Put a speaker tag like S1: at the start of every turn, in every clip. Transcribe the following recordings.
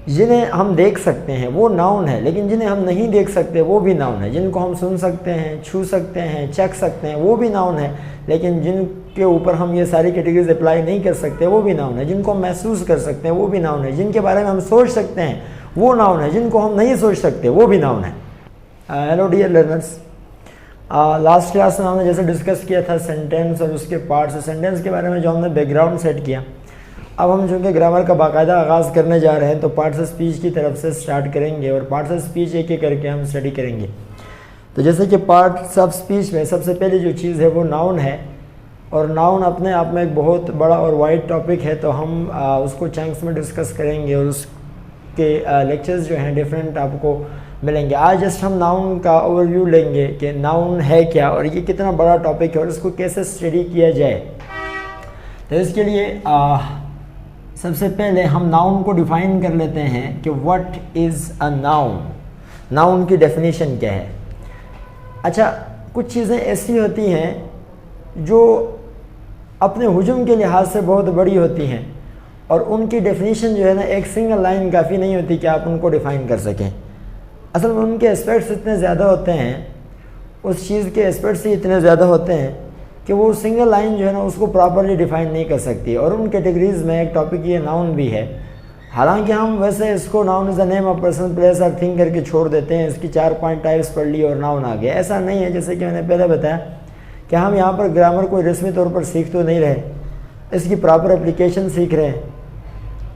S1: जिन्हें हम देख सकते हैं वो नाउन है, लेकिन जिन्हें हम नहीं देख सकते वो भी नाउन है। जिनको हम सुन सकते हैं, छू सकते हैं, चख सकते हैं, वो भी नाउन है, लेकिन जिनके ऊपर हम ये सारी कैटेगरीज अप्लाई नहीं कर सकते वो भी नाउन है। जिनको हम महसूस कर सकते हैं वो भी नाउन है। जिनके बारे में हम सोच सकते हैं वो नाउन है। जिनको हम नहीं सोच सकते वो भी नाउन है। Hello dear learners, last class में हमने जैसे डिस्कस किया था सेंटेंस और उसके पार्ट्स, सेंटेंस के बारे में जो हमने बैकग्राउंड सेट किया। अब हम चूँकि ग्रामर का बाकायदा आगाज़ करने जा रहे हैं तो पार्ट्स ऑफ स्पीच की तरफ से स्टार्ट करेंगे और पार्ट्स ऑफ स्पीच एक एक करके हम स्टडी करेंगे। तो जैसे कि पार्ट्स ऑफ स्पीच में सबसे पहले जो चीज़ है वो नाउन है, और नाउन अपने आप में एक बहुत बड़ा और वाइड टॉपिक है, तो हम उसको चंक्स में डिस्कस करेंगे और उसके लेक्चर्स जो हैं डिफरेंट आपको मिलेंगे। आज जस्ट हम नाउन का ओवरव्यू लेंगे कि नाउन है क्या और ये कितना बड़ा टॉपिक है और इसको कैसे स्टडी किया जाए। तो इसके लिए सबसे पहले हम नाउन को डिफ़ाइन कर लेते हैं कि what is a noun. Noun की डेफिनेशन क्या है। अच्छा, कुछ चीज़ें ऐसी होती हैं जो अपने हुजूम के लिहाज से बहुत बड़ी होती हैं और उनकी डेफिनेशन जो है ना एक सिंगल लाइन काफ़ी नहीं होती कि आप उनको डिफ़ाइन कर सकें। असल में उनके एस्पेक्ट्स इतने ज़्यादा होते हैं, उस चीज़ के एस्पेक्ट्स ही इतने ज़्यादा होते हैं कि वो सिंगल लाइन जो है ना उसको प्रॉपरली डिफ़ाइन नहीं कर सकती। और उन कैटेगरीज़ में एक टॉपिक ये नाउन भी है। हालांकि हम वैसे इसको noun is the name of person, place और थिंग करके छोड़ देते हैं, इसकी 4-5 टाइप्स पढ़ ली और नाउन आ गया। ऐसा नहीं है। जैसे कि मैंने पहले बताया कि हम यहाँ पर ग्रामर को रस्मी तौर पर सीख तो नहीं रहे, इसकी प्रॉपर एप्लीकेशन सीख रहे हैं।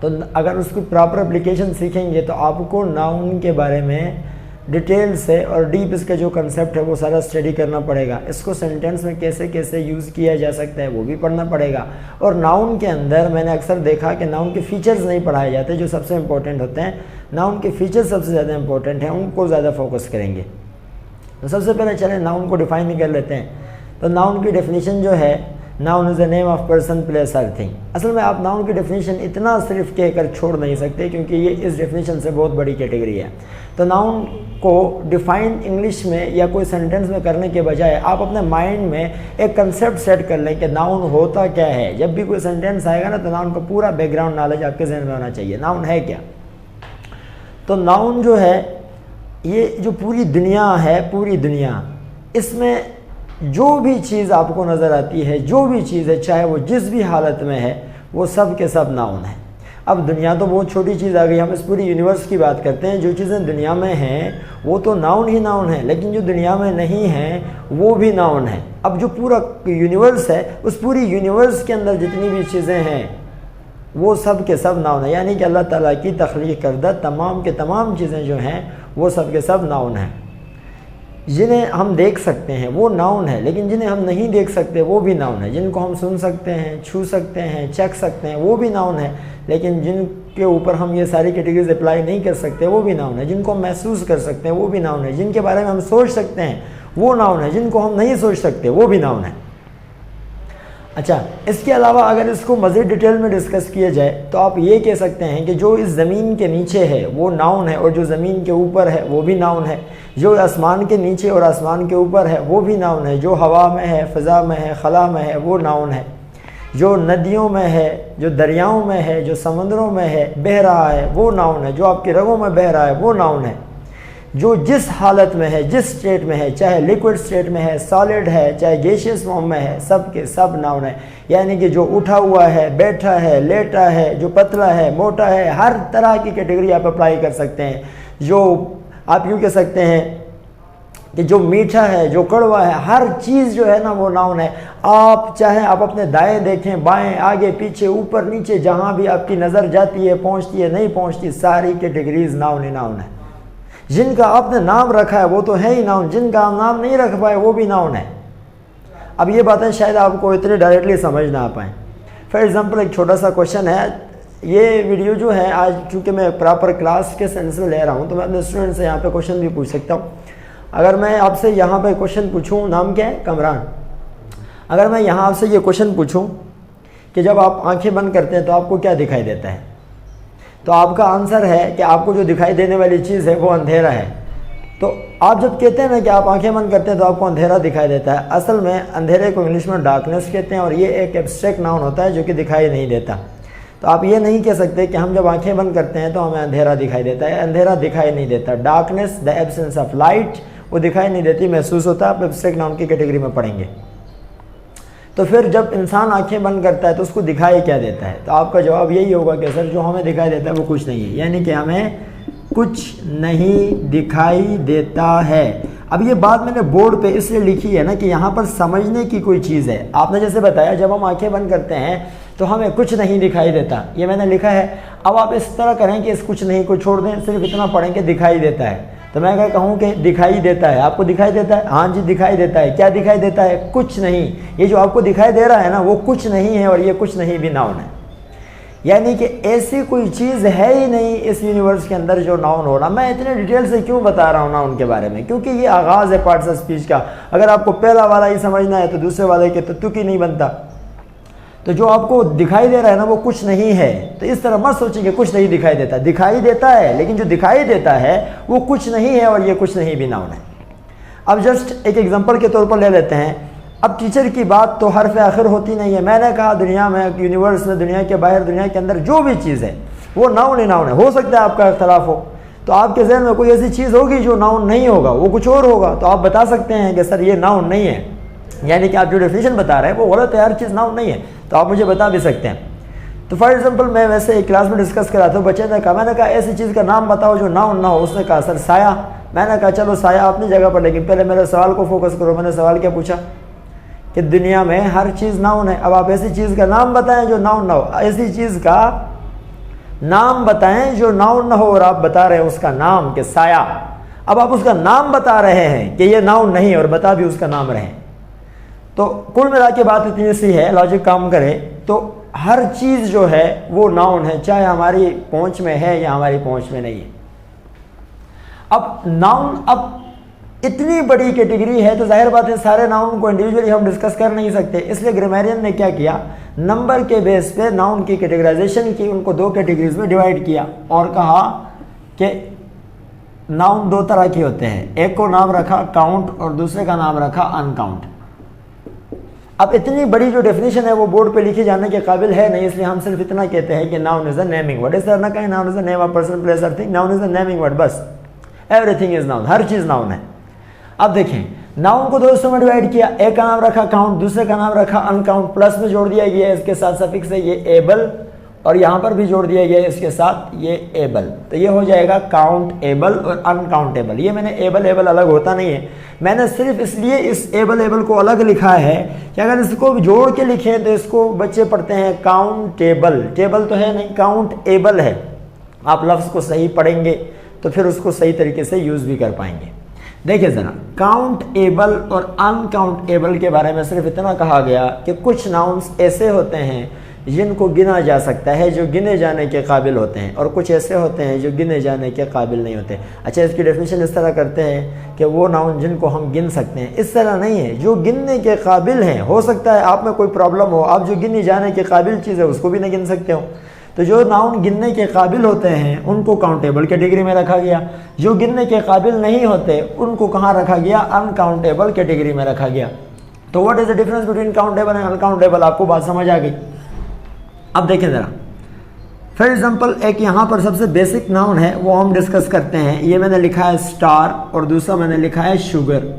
S1: तो अगर उसकी प्रॉपर एप्लीकेशन सीखेंगे तो आपको नाउन के बारे में डिटेल से और डीप इसका जो कंसेप्ट है वो सारा स्टडी करना पड़ेगा। इसको सेंटेंस में कैसे कैसे यूज़ किया जा सकता है वो भी पढ़ना पड़ेगा। और नाउन के अंदर मैंने अक्सर देखा कि नाउन के फीचर्स नहीं पढ़ाए जाते जो सबसे इंपॉर्टेंट होते हैं। नाउन के फीचर्स सबसे ज़्यादा इंपॉर्टेंट हैं, उनको ज़्यादा फोकस करेंगे। तो सबसे पहले चलें नाउन को डिफ़ाइन कर लेते हैं। तो नाउन की डेफिनेशन जो है, noun is the name of person, place और थिंग। असल में आप नाउन की डेफिनेशन इतना सिर्फ कहकर छोड़ नहीं सकते क्योंकि ये इस डेफिनेशन से बहुत बड़ी कैटेगरी है। तो नाउन को डिफ़ाइन इंग्लिश में या कोई सेंटेंस में करने के बजाय आप अपने माइंड में एक कंसेप्ट सेट कर लें कि नाउन होता क्या है। जब भी कोई सेंटेंस आएगा ना तो नाउन का पूरा बैकग्राउंड नॉलेज आपके जहन में होना चाहिए। नाउन है क्या? तो नाउन जो है ये जो पूरी दुनिया है, पूरी दुनिया, इसमें जो भी चीज़ आपको नज़र आती है, जो भी चीज़ है, चाहे वो जिस भी हालत में है, वो सब के सब नाउन है। अब दुनिया तो बहुत छोटी चीज़ आ गई, हम इस पूरी यूनिवर्स की बात करते हैं। जो चीज़ें दुनिया में हैं वो तो नाउन ही नाउन है, लेकिन जो दुनिया में नहीं है वो भी नाउन है। अब जो पूरा यूनिवर्स है, उस पूरी यूनिवर्स के अंदर जितनी भी चीज़ें हैं वो सब के सब नाउन है। यानी कि अल्लाह ताला की तख्लीक करदा तमाम के तमाम चीज़ें जो हैं वो सब के सब नाउन हैं। जिन्हें हम देख सकते हैं वो नाउन है, लेकिन जिन्हें हम नहीं देख सकते वो भी नाउन है। जिनको हम सुन सकते हैं, छू सकते हैं, चख सकते हैं, वो भी नाउन है, लेकिन जिनके ऊपर हम ये सारी कैटेगरीज अप्लाई नहीं कर सकते वो भी नाउन है। जिनको हम महसूस कर सकते हैं वो भी नाउन है। जिनके बारे में हम सोच सकते हैं वो नाउन है। जिनको हम नहीं सोच सकते वो भी नाउन है। अच्छा, इसके अलावा अगर इसको मज़ीद डिटेल में डिस्कस किया जाए तो आप ये कह सकते हैं कि जो इस ज़मीन के नीचे है वो नाउन है और जो ज़मीन के ऊपर है वो भी नाउन है। जो आसमान के नीचे और आसमान के ऊपर है वो भी नाउन है। जो हवा में है, फ़ज़ा में है, खला में है, वो नाउन है। जो नदियों में है, जो दरियाओं में है, जो समंदरों में है, बह रहा है, वो नाउन है। जो आपकी रगों में बह रहा है वो नाउन है। जो जिस हालत में है, जिस स्टेट में है, चाहे लिक्विड स्टेट में है, सॉलिड है, चाहे गैसियस फॉर्म में है, सब के सब नाउन है। यानी कि जो उठा हुआ है, बैठा है, लेटा है, जो पतला है, मोटा है, हर तरह की कैटेगरी आप अप्लाई कर सकते हैं। जो आप यूँ कह सकते हैं कि जो मीठा है, जो कड़वा है, हर चीज़ जो है ना वो नाउन है। आप चाहे आप अपने दाएं देखें, बाएं, आगे पीछे, ऊपर नीचे, जहाँ भी आपकी नज़र जाती है, पहुँचती है, नहीं पहुँचती, सारी कैटेगरीज नाउन ही नाउन है। जिनका आपने नाम रखा है वो तो है ही नाउन, जिनका आप नाम नहीं रख पाए वो भी नाउन है। अब ये बातें शायद आपको इतने डायरेक्टली समझ ना आ पाएँ। फॉर एग्जांपल एक छोटा सा क्वेश्चन है। ये वीडियो जो है आज चूँकि मैं प्रॉपर क्लास के सेंस में ले रहा हूँ तो मैं अपने स्टूडेंट से यहाँ पे क्वेश्चन भी पूछ सकता हूँ। अगर मैं आपसे यहाँ पे क्वेश्चन पूछूँ, नाम क्या है? कमरान। अगर मैं यहाँ आपसे ये क्वेश्चन पूछूँ कि जब आप आँखें बंद करते हैं तो आपको क्या दिखाई देता है, तो आपका आंसर है कि आपको जो दिखाई देने वाली चीज़ है वो अंधेरा है। तो आप जब कहते हैं ना कि आप आंखें बंद करते हैं तो आपको अंधेरा दिखाई देता है, असल में अंधेरे को इंग्लिश में डार्कनेस कहते हैं और ये एक एब्स्ट्रैक्ट नाउन होता है जो कि दिखाई नहीं देता। तो आप ये नहीं कह सकते कि हम जब आंखें बंद करते हैं तो हमें अंधेरा दिखाई देता है। अंधेरा दिखाई नहीं देता, darkness the absence of light, वो दिखाई नहीं देती, महसूस होता है। आप एब्स्ट्रैक्ट नाउन की कैटेगरी में पढ़ेंगे। तो फिर जब इंसान आंखें बंद करता है तो उसको दिखाई क्या देता है? तो आपका जवाब यही होगा कि सर जो हमें दिखाई देता है वो कुछ नहीं है, यानी कि हमें कुछ नहीं दिखाई देता है। अब ये बात मैंने बोर्ड पे इसलिए लिखी है ना कि यहाँ पर समझने की कोई चीज़ है। आपने जैसे बताया जब हम आंखें बंद करते हैं तो हमें कुछ नहीं दिखाई देता, ये मैंने लिखा है। अब आप इस तरह करें कि इस कुछ नहीं को छोड़ दें, सिर्फ इतना पढ़ें कि दिखाई देता है। तो मैं क्या कहूँ कि दिखाई देता है, आपको दिखाई देता है? हाँ जी दिखाई देता है। क्या दिखाई देता है? कुछ नहीं। ये जो आपको दिखाई दे रहा है ना वो कुछ नहीं है, और ये कुछ नहीं भी नाउन है। यानी कि ऐसी कोई चीज़ है ही नहीं इस यूनिवर्स के अंदर जो नाउन हो रहा। मैं इतने डिटेल से क्यों बता रहा हूँ नाउन के बारे में? क्योंकि ये आगाज़ है पार्ट्स ऑफ स्पीच का। अगर आपको पहला वाला ही समझना है तो दूसरे वाले के तो तुक ही नहीं बनता। तो जो आपको दिखाई दे रहा है ना वो कुछ नहीं है। तो इस तरह मत सोचिए कि कुछ नहीं दिखाई देता, दिखाई देता है, लेकिन जो दिखाई देता है वो कुछ नहीं है, और ये कुछ नहीं भी नाउन है। अब जस्ट एक एग्जांपल के तौर पर ले लेते हैं। अब टीचर की बात तो हर्फ आखिर होती नहीं है। मैंने कहा दुनिया में, यूनिवर्स में, दुनिया के बाहर, दुनिया के अंदर जो भी चीज़ है वो नाउन ही नाउन है। हो सकता है आपका इख्तलाफ हो, तो आपके जहन में कोई ऐसी चीज़ होगी जो नाउन नहीं होगा, वो कुछ और होगा, तो आप बता सकते हैं कि सर ये नाउन नहीं है, यानी कि आप जो डेफिनेशन बता रहे हैं वो गलत है, हर चीज़ नाउन नहीं है, तो आप मुझे बता भी सकते हैं। तो फॉर एग्जांपल मैं वैसे एक क्लास में डिस्कस कर रहा था, बच्चे ने कहा, मैंने कहा ऐसी चीज़ का नाम बताओ जो नाउन ना हो। उसने कहा सर साया। मैंने कहा चलो साया अपनी जगह पर, लेकिन पहले मेरे सवाल को फोकस करो। मैंने सवाल क्या पूछा कि दुनिया में हर चीज़ नाउन है। अब आप ऐसी चीज़ का नाम बताएं जो नाउन ना हो, ऐसी चीज़ का नाम बताएं जो नाउन ना हो, और आप बता रहे हैं उसका नाम कि साया। अब आप उसका नाम बता रहे हैं कि ये नाउन नहीं, और बता भी उसका नाम रहे। तो कुल मिला के बात इतनी सी है, लॉजिक काम करे तो हर चीज़ जो है वो नाउन है, चाहे हमारी पहुंच में है या हमारी पहुंच में नहीं है। अब नाउन अब इतनी बड़ी कैटेगरी है तो जाहिर बात है सारे नाउन को इंडिविजुअली हम डिस्कस कर नहीं सकते। इसलिए ग्रामेरियन ने क्या किया, नंबर के बेस पे नाउन की कैटेगराइजेशन की, उनको दो कैटेगरीज में डिवाइड किया और कहा कि नाउन दो तरह के होते हैं। एक को नाम रखा काउंट और दूसरे का नाम रखा अनकाउंट। अब इतनी बड़ी जो डेफिनेशन है वो बोर्ड पे लिखे जाने के काबिल है नहीं, इसलिए हम सिर्फ इतना कहते हैं कि noun is a naming word. इस तरह ना कहें noun is a name of person, place और thing. Noun is a naming word, बस। एवरीथिंग इज नाउन, हर चीज़ नाउन है। अब देखें, नाउन को दो हिस्सों में डिवाइड किया। एक का नाम रखा काउंट, दूसरे का नाम रखा अनकाउंट। प्लस में जोड़ दिया गया इसके साथ सफिक्स है ये एबल, और यहाँ पर भी जोड़ दिया गया इसके साथ ये एबल। तो ये हो जाएगा काउंट एबल और अनकाउंटेबल। ये मैंने एबल एबल अलग होता नहीं है, मैंने सिर्फ इसलिए इस एबल एबल को अलग लिखा है कि अगर इसको जोड़ के लिखें तो इसको बच्चे पढ़ते हैं काउंटेबल। टेबल तो है नहीं, काउंट एबल है। आप लफ्ज़ को सही पढ़ेंगे तो फिर उसको सही तरीके से यूज़ भी कर पाएंगे। देखिए ज़रा, काउंट एबल और अनकाउंटेबल के बारे में सिर्फ इतना कहा गया कि कुछ नाउन्स ऐसे होते हैं जिनको गिना जा सकता है, जो गिने जाने के काबिल होते हैं, और कुछ ऐसे होते हैं जो गिने जाने के काबिल नहीं होते। अच्छा, इसकी डेफिनेशन इस तरह करते हैं कि वो नाउन जिनको हम गिन सकते हैं। इस तरह नहीं है, जो गिनने के काबिल हैं। हो सकता है आप में कोई प्रॉब्लम हो, आप जो गिने जाने के काबिल चीज़ है उसको भी नहीं गिन सकते हो। तो जो नाउन गिनने के काबिल होते हैं उनको काउंटेबल कैटेगरी में रखा गया, जो गिनने के काबिल नहीं होते उनको कहाँ रखा गया, अनकाउंटेबल कैटेगरी में रखा गया। तो what is the difference between countable and uncountable? आपको बात समझ आ गई। अब देखें ज़रा, फॉर एग्जाम्पल एक यहाँ पर सबसे बेसिक नाउन है वो हम डिस्कस करते हैं। ये मैंने लिखा है स्टार और दूसरा मैंने लिखा है शुगर।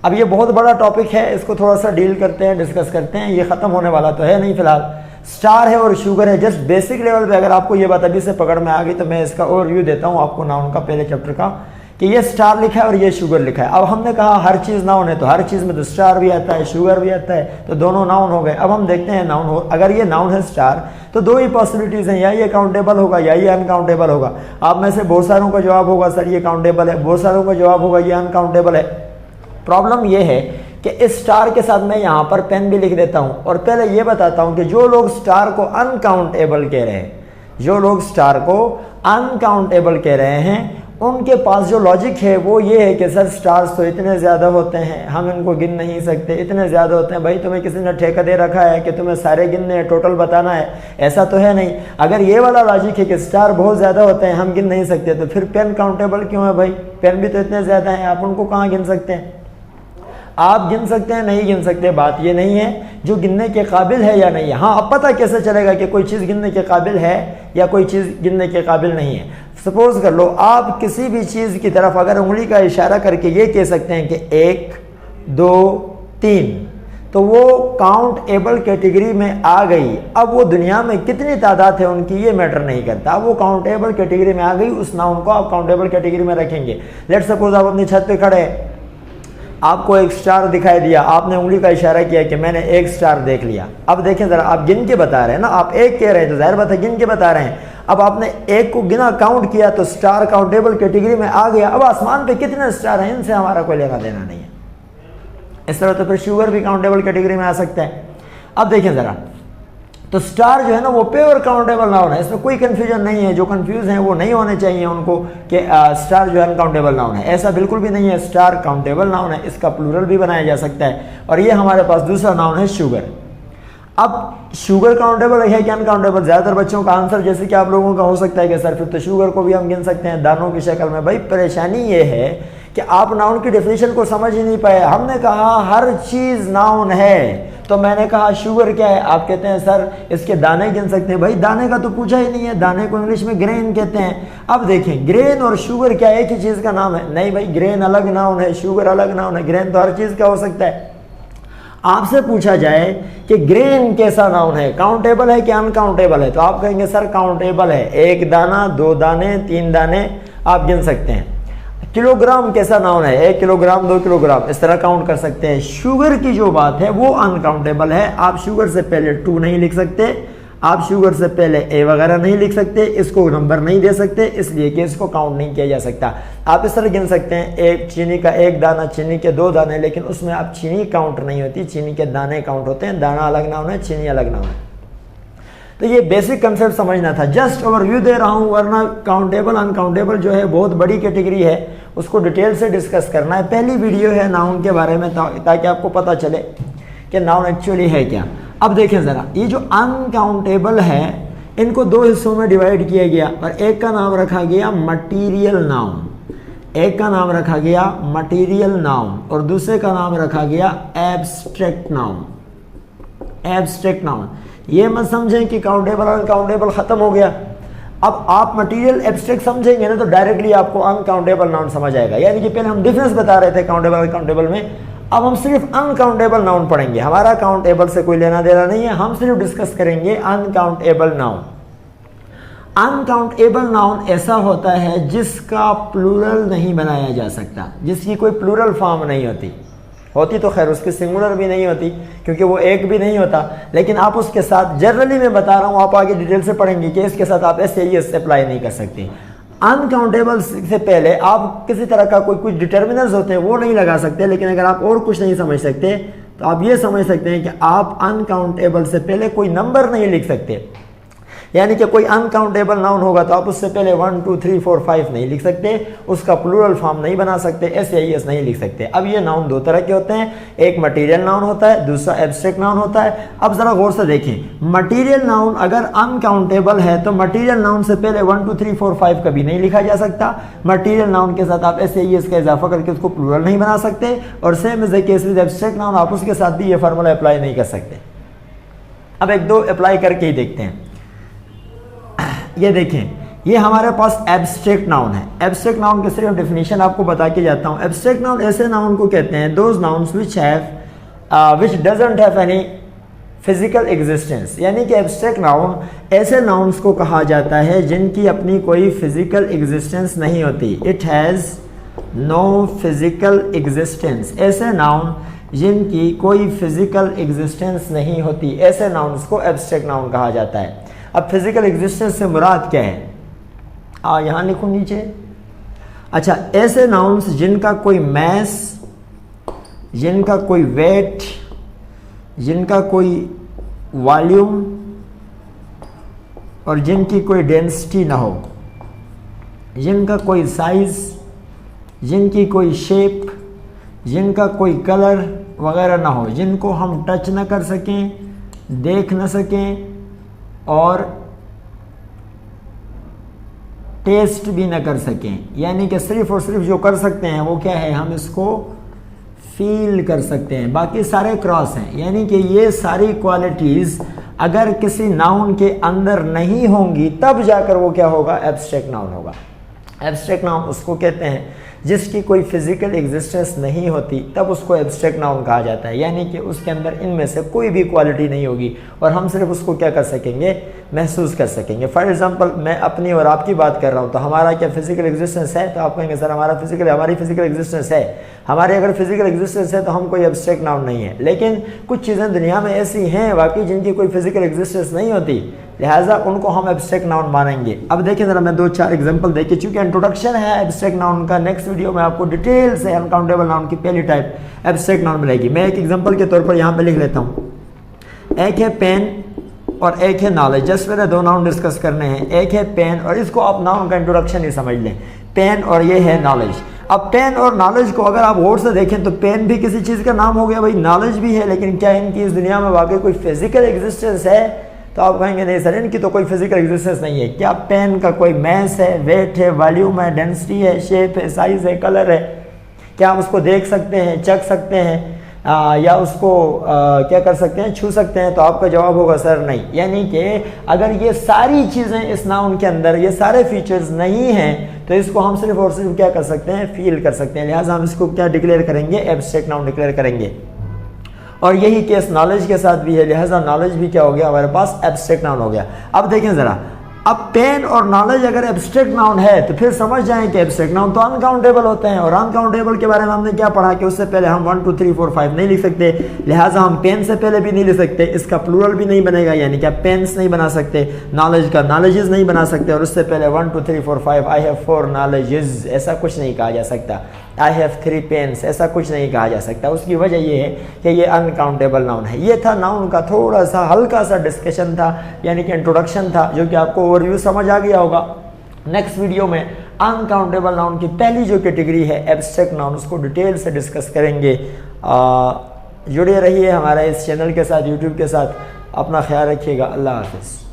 S1: अब ये बहुत बड़ा टॉपिक है, इसको थोड़ा सा डील करते हैं, डिस्कस करते हैं। ये ख़त्म होने वाला तो है नहीं फिलहाल। स्टार है और शुगर है। जस्ट बेसिक लेवल पे अगर आपको ये बात अभी से पकड़ में आ गई तो मैं इसका ओवरव्यू देता हूँ आपको नाउन का, पहले चैप्टर का, कि ये स्टार लिखा है और ये शुगर लिखा है। अब हमने कहा हर चीज़ नाउन है, तो हर चीज़ में तो स्टार भी आता है, शुगर भी आता है, तो दोनों नाउन हो गए। अब हम देखते हैं नाउन हो, अगर ये नाउन है स्टार तो दो ही पॉसिबिलिटीज़ हैं, या ये काउंटेबल होगा या ये अनकाउंटेबल होगा। आप में से बहुत सारों का जवाब होगा सर ये काउंटेबल है, बहुत सारों का जवाब होगा ये अनकाउंटेबल है। प्रॉब्लम ये है कि इस स्टार के साथ मैं यहाँ पर पेन भी लिख देता हूँ, और पहले ये बताता हूँ कि जो लोग स्टार को अनकाउंटेबल कह रहे हैं, जो लोग स्टार को अनकाउंटेबल कह रहे हैं, उनके पास जो लॉजिक है वो ये है कि सर स्टार्स तो इतने ज़्यादा होते हैं, हम इनको गिन नहीं सकते, इतने ज़्यादा होते हैं। भाई तुम्हें किसी ने ठेका दे रखा है कि तुम्हें सारे गिनने हैं, टोटल बताना है? ऐसा तो है नहीं। अगर ये वाला लॉजिक है कि स्टार बहुत ज़्यादा होते हैं, हम गिन नहीं सकते, तो फिर पेन काउंटेबल क्यों है भाई? पेन भी तो इतने ज़्यादा हैं, आप उनको कहाँ गिन सकते हैं? आप गिन सकते हैं, नहीं गिन सकते, बात ये नहीं है जो गिनने के काबिल है या नहीं है। हाँ, अब पता कैसे चलेगा कि कोई चीज़ गिनने के काबिल है या कोई चीज़ गिनने के काबिल नहीं है। सपोज कर लो आप किसी भी चीज़ की तरफ अगर उंगली का इशारा करके ये कह सकते हैं कि 1 2 3, तो वो काउंटेबल कैटेगरी में आ गई। अब वो दुनिया में कितनी तादाद है उनकी ये मैटर नहीं करता, अब वो काउंटेबल कैटेगरी में आ गई, उस नाउन को आप काउंटेबल कैटेगरी में रखेंगे। लेट सपोज आप अपनी छत पे खड़े हैं, आपको एक स्टार दिखाई दिया, आपने उंगली का इशारा किया कि मैंने एक स्टार देख लिया। अब देखें ज़रा, आप गिन के बता रहे हैं ना, आप एक कह रहे हैं तो जाहिर बात है गिन के बता रहे हैं। अब आपने एक को गिना, काउंट किया तो स्टार काउंटेबल कैटेगरी में आ गया। अब आसमान पे कितने स्टार हैं इनसे हमारा कोई लेना देना नहीं है। इस तरह तो फिर शुगर भी काउंटेबल कैटेगरी में आ सकता है। अब देखें ज़रा, तो स्टार जो है ना वो प्योर काउंटेबल नाउन है, इसमें कोई कंफ्यूजन नहीं है। जो कंफ्यूज हैं वो नहीं होने चाहिए उनको कि स्टार जो है अनकाउंटेबल नाउन है, ऐसा बिल्कुल भी नहीं है। स्टार काउंटेबल नाउन है, इसका प्लूरल भी बनाया जा सकता है। और ये हमारे पास दूसरा नाउन है शुगर। अब शुगर काउंटेबल है कि अनकाउंटेबल? ज़्यादातर बच्चों का आंसर जैसे कि आप लोगों का हो सकता है कि सर फिर तो शुगर को भी हम गिन सकते हैं दानों की शक्ल में। भाई परेशानी ये है कि आप नाउन की डेफिनेशन को समझ ही नहीं पाए। हमने कहा हर चीज़ नाउन है, तो मैंने कहा शुगर क्या है, आप कहते हैं सर इसके दाने गिन सकते हैं। भाई दाने का तो पूछा ही नहीं है, दाने को इंग्लिश में ग्रेन कहते हैं। अब देखें, ग्रेन और शुगर क्या एक ही चीज़ का नाम है? नहीं भाई, ग्रेन अलग नाउन है, शुगर अलग नाउन है। ग्रेन तो हर चीज़ का हो सकता है। आपसे पूछा जाए कि ग्रेन कैसा नाउन है, काउंटेबल है कि अनकाउंटेबल है, तो आप कहेंगे सर काउंटेबल है, 1 दाना 2 दाने 3 दाने आप गिन सकते हैं। किलोग्राम कैसा नाउन है, 1 किलोग्राम 2 किलोग्राम इस तरह काउंट कर सकते हैं। शुगर की जो बात है वो अनकाउंटेबल है। आप शुगर से पहले 2 नहीं लिख सकते, आप शुगर से पहले ए वगैरह नहीं लिख सकते, इसको नंबर नहीं दे सकते, इसलिए कि इसको काउंट नहीं किया जा सकता। आप इस तरह गिन सकते हैं, एक चीनी का 1 दाना, चीनी के 2 दाने, लेकिन उसमें आप चीनी काउंट नहीं होती, चीनी के दाने काउंट होते हैं। दाना अलग नाउन है, चीनी अलग नाउन है। तो ये बेसिक कंसेप्ट समझना था, जस्ट ओवरव्यू दे रहा हूँ, वरना काउंटेबल अनकाउंटेबल जो है बहुत बड़ी कैटेगरी है, उसको डिटेल से डिस्कस करना है। पहली वीडियो है नाउन के बारे में ताकि आपको पता चले कि नाउन एक्चुअली है क्या। अब देखें ज़रा, ये जो अनकाउंटेबल है इनको 2 हिस्सों में डिवाइड किया गया और एक का नाम रखा गया मटीरियल नाउन, एक का नाम रखा गया मटीरियल नाउन और दूसरे का नाम रखा गया एब्स्ट्रैक्ट नाउन। एब्स्ट्रैक्ट नाउन, ये मत समझें कि काउंटेबल अनकाउंटेबल खत्म हो गया। अब आप मटेरियल एब्स्ट्रैक्ट समझेंगे ना तो डायरेक्टली आपको अनकाउंटेबल नाउन समझ आएगा। यानी कि पहले हम डिफरेंस बता रहे थे काउंटेबल अनकाउंटेबल में, अब हम सिर्फ अनकाउंटेबल नाउन पढ़ेंगे। हमारा काउंटेबल से कोई लेना देना नहीं है, हम सिर्फ डिस्कस करेंगे अनकाउंटेबल नाउन। अनकाउंटेबल नाउन ऐसा होता है जिसका प्लूरल नहीं बनाया जा सकता, जिसकी कोई प्लूरल फॉर्म नहीं होती। होती तो खैर उसकी सिंगुलर भी नहीं होती क्योंकि वो एक भी नहीं होता, लेकिन आप उसके साथ जनरली मैं बता रहा हूँ, आप आगे डिटेल से पढ़ेंगे कि इसके साथ आप ऐसे ही अप्लाई नहीं कर सकते। अनकाउंटेबल से पहले आप किसी तरह का कुछ डिटर्मिनर्स होते हैं वो नहीं लगा सकते, लेकिन अगर आप और कुछ नहीं समझ सकते तो आप ये समझ सकते हैं कि आप अनकाउंटेबल से पहले कोई नंबर नहीं लिख सकते। यानी कि कोई अनकाउंटेबल नाउन होगा तो आप उससे पहले 1 2 3 4 5 नहीं लिख सकते, उसका प्लूरल फॉर्म नहीं बना सकते, एस नहीं लिख सकते। अब ये नाउन 2 तरह के होते हैं, एक मटेरियल नाउन होता है, दूसरा एब्स्ट्रैक्ट नाउन होता है। अब जरा गौर से देखें, मटेरियल नाउन अगर अनकाउंटेबल है तो मटेरियल नाउन से पहले 1 2 3 4 5 कभी नहीं लिखा जा सकता। मटेरियल नाउन के साथ आप एस का इजाफा करके उसको प्लूरल नहीं बना सकते, और same is the case with abstract noun, आप उसके साथ भी ये फार्मूला अप्लाई नहीं कर सकते। अब 1-2 अप्लाई करके ही देखते हैं। ये देखें, ये हमारे पास एब्स्ट्रैक्ट नाउन है। एब्स्ट्रैक्ट नाउन की सिर्फ डेफिनेशन आपको बता के जाता हूँ। एब्स्ट्रैक्ट नाउन ऐसे नाउन को कहते हैं those nouns which doesn't have any physical existence. यानी कि एब्स्ट्रैक्ट नाउन ऐसे नाउन्स को कहा जाता है जिनकी अपनी कोई फिजिकल एग्जिस्टेंस नहीं होती। It has no physical existence. ऐसे नाउन जिनकी कोई फिजिकल एग्जिस्टेंस नहीं होती, ऐसे नाउन्स को एब्स्ट्रैक्ट नाउन कहा जाता है। अब फिजिकल एग्जिस्टेंस से मुराद क्या है, यहाँ लिखूँ नीचे। अच्छा, ऐसे नाउन्स जिनका कोई मैस, जिनका कोई वेट, जिनका कोई वॉल्यूम और जिनकी कोई डेंसिटी ना हो, जिनका कोई साइज, जिनकी कोई शेप, जिनका कोई कलर वगैरह ना हो, जिनको हम टच ना कर सकें, देख ना सकें और टेस्ट भी ना कर सकें। यानी कि सिर्फ और सिर्फ जो कर सकते हैं वो क्या है, हम इसको फील कर सकते हैं, बाकी सारे क्रॉस हैं। यानी कि ये सारी क्वालिटीज़ अगर किसी नाउन के अंदर नहीं होंगी तब जाकर वो क्या होगा, एब्स्ट्रैक्ट नाउन होगा। एब्स्ट्रैक्ट नाउन उसको कहते हैं जिसकी कोई फिजिकल एग्जिस्टेंस नहीं होती, तब उसको एब्स्ट्रैक्ट नाउन कहा जाता है। यानी कि उसके अंदर इनमें से कोई भी क्वालिटी नहीं होगी और हम सिर्फ उसको क्या कर सकेंगे, महसूस कर सकेंगे। फॉर एग्जांपल मैं अपनी और आपकी बात कर रहा हूँ, तो हमारा क्या फिजिकल एग्जिस्टेंस है, तो आप कहेंगे सर हमारी फिजिकल एग्जिस्टेंस है। हमारी अगर फिजिकल एग्जिस्टेंस है तो हम कोई एब्स्ट्रैक्ट नाउन नहीं है। लेकिन कुछ चीज़ें दुनिया में ऐसी हैं वाकई जिनकी कोई फिजिकल एग्जिस्टेंस नहीं होती, लिहाजा उनको हम एब्स्ट्रैक्ट नाउन मानेंगे। अब देखें ज़रा, मैं 2-4 एग्जांपल देखिए, चूँकि इंट्रोडक्शन है एब्स्ट्रैक्ट नाउन का। नेक्स्ट वीडियो में आपको डिटेल से अनकाउंटेबल नाउन की पहली टाइप एब्स्ट्रैक्ट नाउन मिलेगी। मैं एक एग्जांपल के तौर पर यहाँ पे लिख लेता हूँ। एक है पेन और एक है नॉलेज। जस्ट मैंने 2 नाउन डिस्कस करने हैं, एक है पेन और इसको आप नाउन का इंट्रोडक्शन ही समझ लें, पेन और ये है नॉलेज। अब पेन और नॉलेज को अगर आप गौर से देखें तो पेन भी किसी चीज़ का नाम हो गया भाई, नॉलेज भी है, लेकिन क्या इनकी इस दुनिया में वाकई कोई फिजिकल एग्जिस्टेंस है? तो आप कहेंगे नहीं सर इनकी तो कोई फिजिकल एग्जिस्टेंस नहीं है। क्या पेन का कोई मैस है, वेट है, वॉल्यूम है, डेंसिटी है, शेप है, साइज है, कलर है? क्या आप उसको देख सकते हैं, चख सकते हैं या उसको क्या कर सकते हैं, छू सकते हैं? तो आपका जवाब होगा सर नहीं। यानी कि अगर ये सारी चीज़ें इस नाउन के अंदर, ये सारे फीचर्स नहीं हैं, तो इसको हम सिर्फ और सिर्फ क्या कर सकते हैं, फील कर सकते हैं। लिहाजा हम इसको क्या डिक्लेयर करेंगे, एब्स्ट्रैक्ट नाउन डिक्लेयर करेंगे। और यही केस नॉलेज के साथ भी है, लिहाजा नॉलेज भी क्या हो गया, हमारे पास एब्स्ट्रैक्ट नाउन हो गया। अब देखें ज़रा, अब पेन और नॉलेज अगर एब्स्ट्रैक्ट नाउन है तो फिर समझ जाएं कि एब्स्ट्रैक्ट नाउन तो अनकाउंटेबल होते हैं। और अनकाउंटेबल के बारे में हमने क्या पढ़ा कि उससे पहले हम 1 2 3 4 5 नहीं लिख सकते, लिहाजा हम पेन से पहले भी नहीं लिख सकते, इसका प्लूरल भी नहीं बनेगा, यानी कि आप पेन्स नहीं बना सकते, नॉलेज का नॉलेजेस नहीं बना सकते, और उससे पहले 1 2 3 4 5 आई हैव 4 नॉलेजेस ऐसा कुछ नहीं कहा जा सकता, आई हैव 3 पेन्स ऐसा कुछ नहीं कहा जा सकता। उसकी वजह ये है कि ये अनकाउंटेबल नाउन है। ये था नाउन का थोड़ा सा हल्का सा डिस्कशन था, यानी कि इंट्रोडक्शन था, जो कि आपको ओवरव्यू समझ आ गया होगा। नेक्स्ट वीडियो में अनकाउंटेबल नाउन की पहली जो कैटेगरी है एब्स्ट्रैक्ट नाउन, उसको डिटेल से डिस्कस करेंगे। जुड़े रहिए हमारे इस चैनल के साथ, यूट्यूब के साथ। अपना ख्याल रखिएगा। अल्लाह हाफिज़।